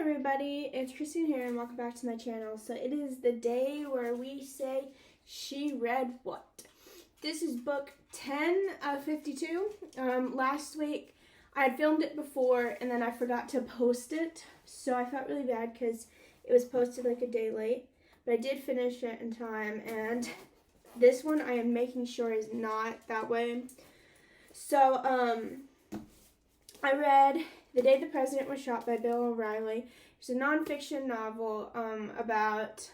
everybody, it's Christine here and welcome back to my channel. So it is the day where we say she read what? This is book 10 of 52. Last week I had filmed it before and then I forgot to post it. So I felt really bad because it was posted like a day late. But I did finish it in time, and this one I am making sure is not that way. So I read The Day the President Was Shot by Bill O'Reilly. It's a nonfiction novel about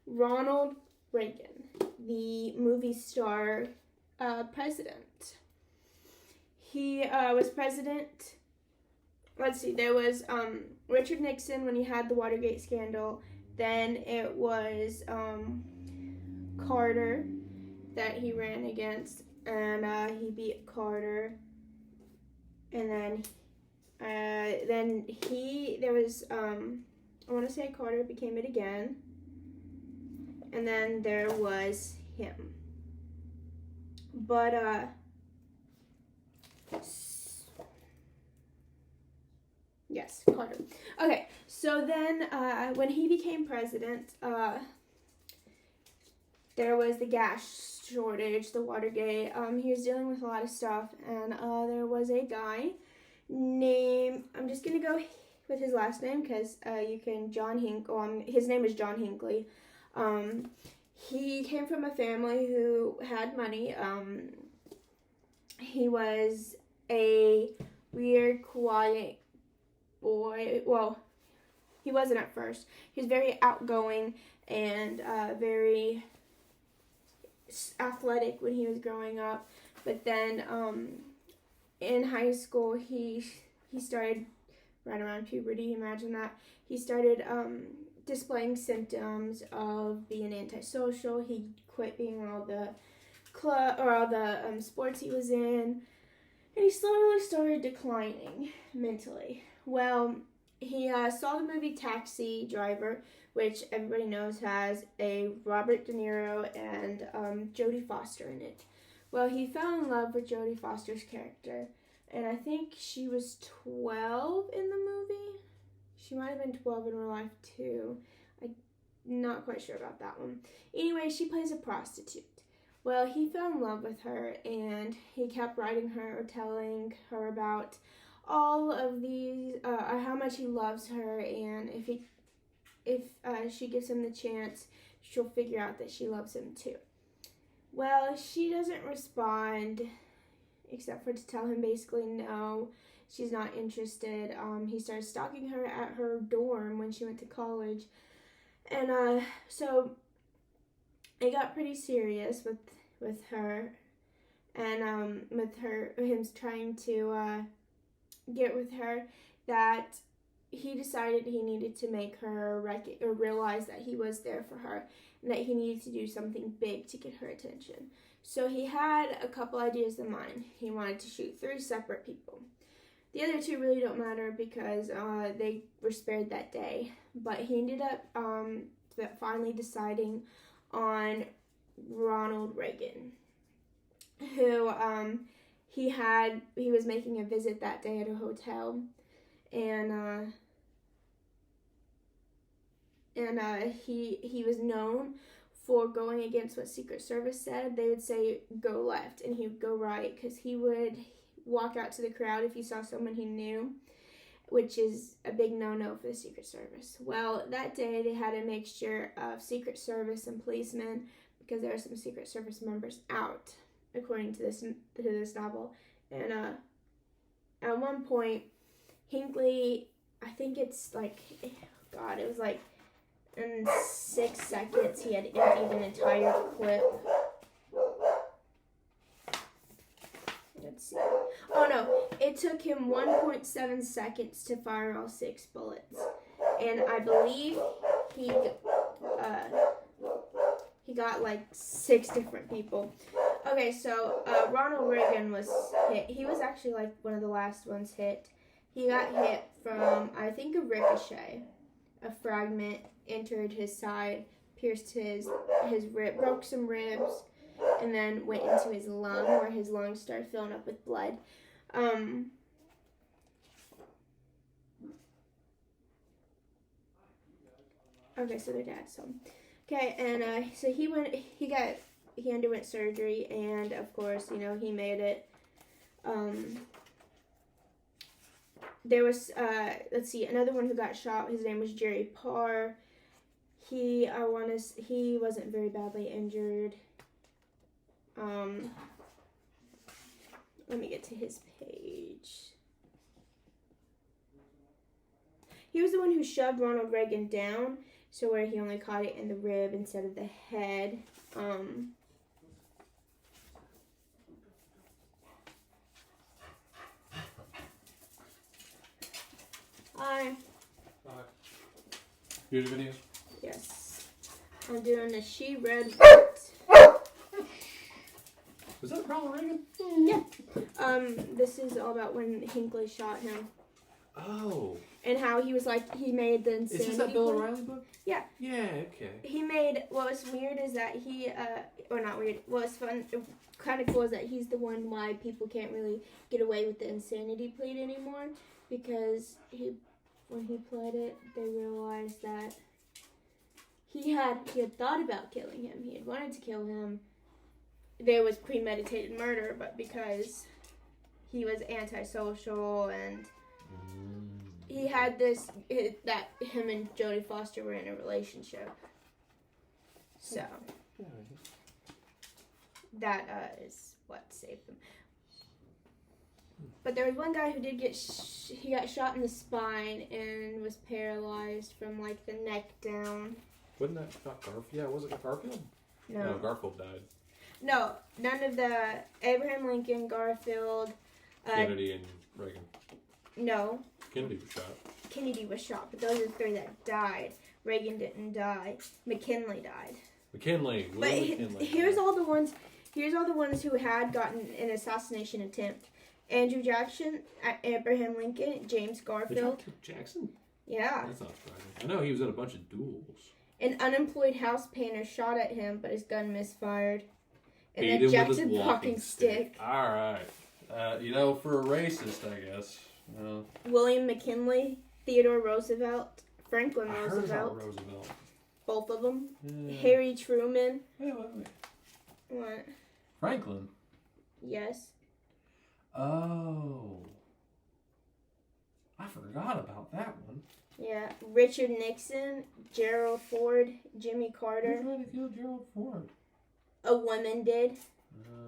Ronald Reagan, the movie star president. He was president. Let's see, there was Richard Nixon when he had the Watergate scandal. Then it was Carter that he ran against, and he beat Carter. And then there was, I want to say Carter became it again. And then there was him. But, yes, Carter. Okay, so then when he became president, there was the gas shortage, the Watergate. He was dealing with a lot of stuff, and there was a guy named, I'm just going to go with his last name because his name is John Hinckley. He came from a family who had money. He was a weird, quiet boy. Well, he wasn't at first. He was very outgoing and very athletic when he was growing up, but then in high school he started, right around puberty, imagine that, he started displaying symptoms of being antisocial. He quit being all the sports he was in, and he slowly started declining mentally. Well, he saw the movie Taxi Driver, which everybody knows has a Robert De Niro and Jodie Foster in it. Well, he fell in love with Jodie Foster's character, and I think she was 12 in the movie. She might have been 12 in real life too. I'm not quite sure about that one. Anyway, she plays a prostitute. Well, he fell in love with her, and he kept writing her, telling her about all of these, how much he loves her, and if she gives him the chance, she'll figure out that she loves him too. Well, she doesn't respond, except for to tell him basically no, she's not interested. He started stalking her at her dorm when she went to college, and so it got pretty serious with her, and with him trying to get with her, that he decided he needed to make her realize that he was there for her and that he needed to do something big to get her attention. So he had a couple ideas in mind. He wanted to shoot 3 separate people. The other 2 really don't matter because they were spared that day. But he ended up finally deciding on Ronald Reagan, who he was making a visit that day at a hotel, and he was known for going against what Secret Service said. They would say go left and he would go right, because he would walk out to the crowd if he saw someone he knew, which is a big no-no for the Secret Service. Well, that day they had a mixture of Secret Service and policemen because there were some Secret Service members out, according to this novel. And at one point, Hinckley, I think it's like, God, it was like in 6 seconds he had emptied an entire clip. Let's see. Oh no, it took him 1.7 seconds to fire all 6 bullets. And I believe he got like 6 different people. Okay, so Ronald Reagan was hit. He was actually like one of the last ones hit. He got hit from, I think, a ricochet. A fragment entered his side, pierced his rib, broke some ribs, and then went into his lung, where his lungs started filling up with blood. Okay, so their dad's home. Okay, and so he underwent surgery, and of course, he made it. There was another one who got shot. His name was Jerry Parr. He wasn't very badly injured. Let me get to his page. He was the one who shoved Ronald Reagan down, so where he only caught it in the rib instead of the head. Hi. Here's your videos? Yes. I'm doing a She Read What. Was that Ronald Reagan? Yeah. This is all about when Hinckley shot him. Oh. And how he made the insanity. Is this that Bill O'Reilly book? Yeah. Yeah, okay. He made, what was weird is that or not weird, what was fun, kind of cool is that he's the one why people can't really get away with the insanity plea anymore, because when he pled it, they realized that he had thought about killing him. He had wanted to kill him. There was premeditated murder, but because he was antisocial and he had that him and Jodie Foster were in a relationship. So that is what saved them. But there was one guy who did he got shot in the spine and was paralyzed from the neck down. Wasn't that not Garfield? Yeah, was it Garfield? No, Garfield died. No, none of the Abraham Lincoln, Garfield, Kennedy and Reagan. No. Kennedy was shot. Kennedy was shot, but those are the three that died. Reagan didn't die. McKinley died. McKinley. McKinley. Here's all the ones who had gotten an assassination attempt. Andrew Jackson, Abraham Lincoln, James Garfield. Jackson? Yeah. That's not surprising. I know he was in a bunch of duels. An unemployed house painter shot at him, but his gun misfired. And Beat then him Jackson with his walking stick. All right. For a racist, I guess. William McKinley, Theodore Roosevelt, Franklin I heard Roosevelt. about Roosevelt. Both of them. Yeah. Harry Truman. Wait. What? Franklin? Yes. Oh. I forgot about that one. Yeah. Richard Nixon, Gerald Ford, Jimmy Carter. Who tried to kill Gerald Ford? A woman did.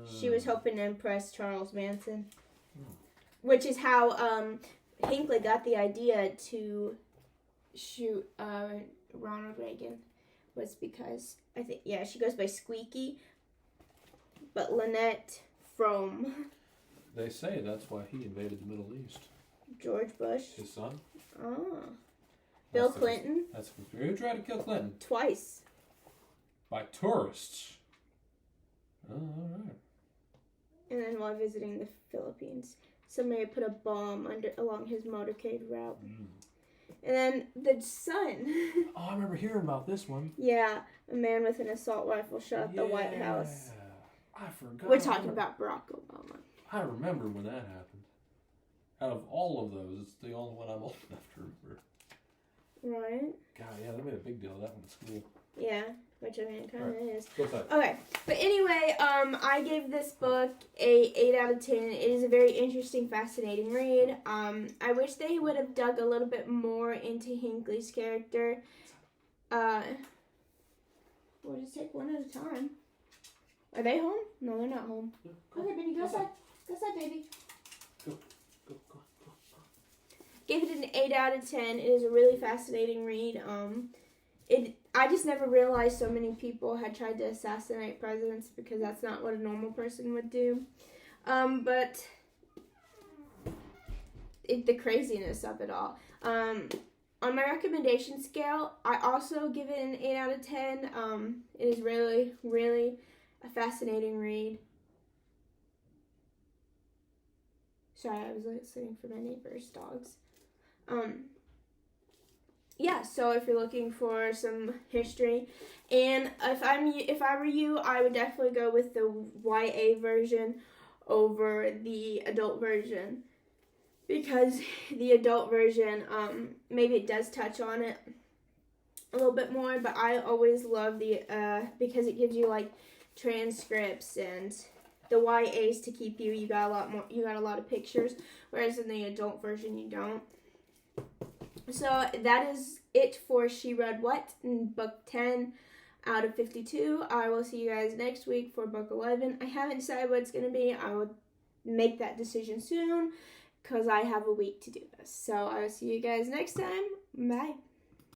She was hoping to impress Charles Manson. Which is how Hinckley got the idea to shoot Ronald Reagan. Was because, she goes by Squeaky. But Lynette Frome. They say that's why he invaded the Middle East. George Bush. His son? Oh. Bill Clinton. Who tried to kill Clinton? Twice. By tourists. Oh, all right. And then while visiting the Philippines, somebody put a bomb along his motorcade route. And then the son. Oh, I remember hearing about this one. Yeah, a man with an assault rifle shot at the White House. I forgot. We're talking about Barack Obama. I remember when that happened. Out of all of those, it's the only one I'm old enough to remember. Right. God, yeah, they made a big deal of that one at school. Yeah, which it kind of is. What's that? Okay, but anyway, I gave this book a 8 out of 10. It is a very interesting, fascinating read. I wish they would have dug a little bit more into Hinckley's character. We'll just take one at a time. Are they home? No, they're not home. Yeah, Okay, baby, go outside. Go outside, baby. Go. Gave it an 8 out of 10. It is a really fascinating read. I just never realized so many people had tried to assassinate presidents because that's not what a normal person would do. But the craziness of it all. On my recommendation scale, I also give it an 8 out of 10. It is really, really a fascinating read. Sorry, I was listening for my neighbor's dogs. Yeah, so if you're looking for some history, and if I were you, I would definitely go with the YA version over the adult version, because the adult version, maybe it does touch on it, a little bit more, but I always love the because it gives you like transcripts and the YAs to keep you. You got a lot more. You got a lot of pictures, whereas in the adult version you don't. So that is it for She Read What in book 10 out of 52. I will see you guys next week for book 11. I haven't decided what it's going to be. I will make that decision soon because I have a week to do this. So I will see you guys next time. Bye.